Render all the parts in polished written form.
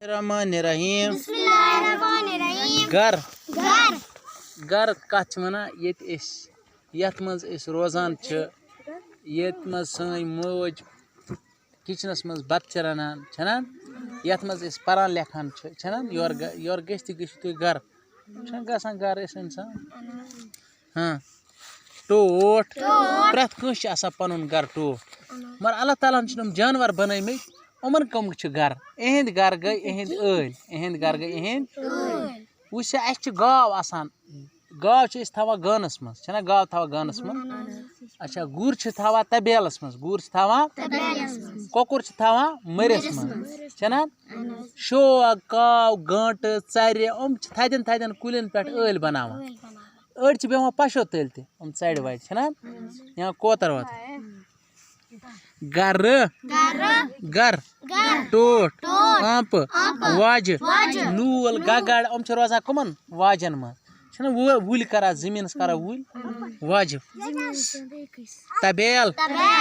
बिस्मिल्लाहिर्रहमानिर्रहीम घर घर कत वना यत मज रोजान यत मज सई मोज किचनस मज बत रनान छनान यत मज परान लेखान छनान योर गि तुम घर गसान घर इंसान हाँ टोट प्रत कस पन घर टोट मगर अल्लाह ताला जानवर बनम उमन कम घर इहंद घर गई इहंद घर गई इहंद वुस गाव आसान गाव थवा गानस मज गाव थवा गानस मज अच्छा गुर थवा तबेलस मज गुर थवा कोकुर थवा मरिस मज छना शोक काव गंट चर थदन थदन कुलिन पे बनावान अड़ बेवान पशो तल तड़ वज छना या कोतर वोतर गर गर टोट पंप वाज नूल गगड़ रोजान कमन वाजन मज वुल करा जमीन करा वुल वाज तबेल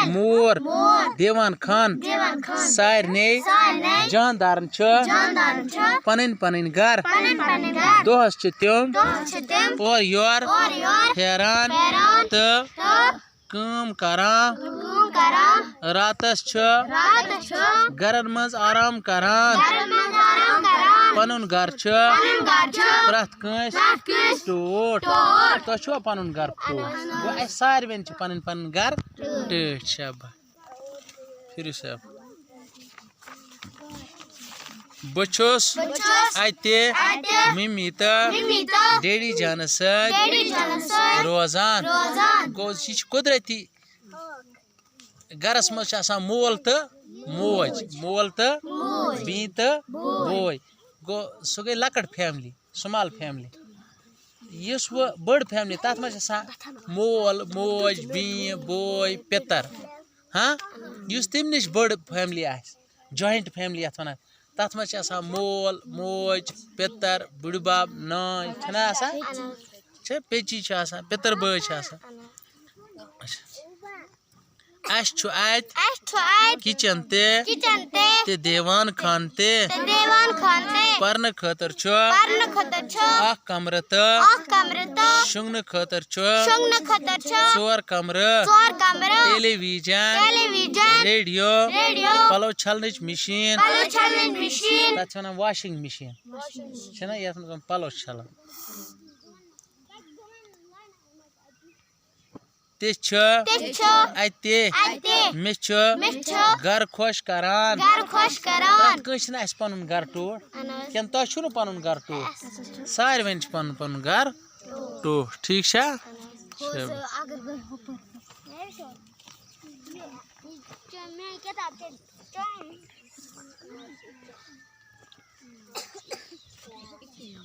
मोर देवान खान सारे जानदार पन पन घर दोहस तम और योर फेरान तो कम करान रातस गरन मज आराम करान पन घर प्रत टोट तुम पन घर टोट गो सारे पन पन घर टोट शबा फिर सब बस मम्मी तो डैडी जान रोजान गो यह कुदरती गरस मज मोल तो मोज मोल तो बी तो बोय गो सह गई लकट फैमिली स्मॉल फैमिली इस वो बड़ फैमिली तथ मज मोल मोज बी बोय पितर हाँ तम नश बड़ फैमिली जॉइंट फैमिली ये वन तथ मज मोल मोज पितर बुड़बाब नान पेची पितर बय किचन ते देवान खान ते पर्न खतर कमर तो शुंगन खतर चोर कमर टेलीविजन रेडियो पलो छलन मशीन तथ वाशिंग मशीन ये पलो छलान मे घर खुश करान पन घर टोट क्या तुम पन घर टोट सारे पन पन घर टोट ठीक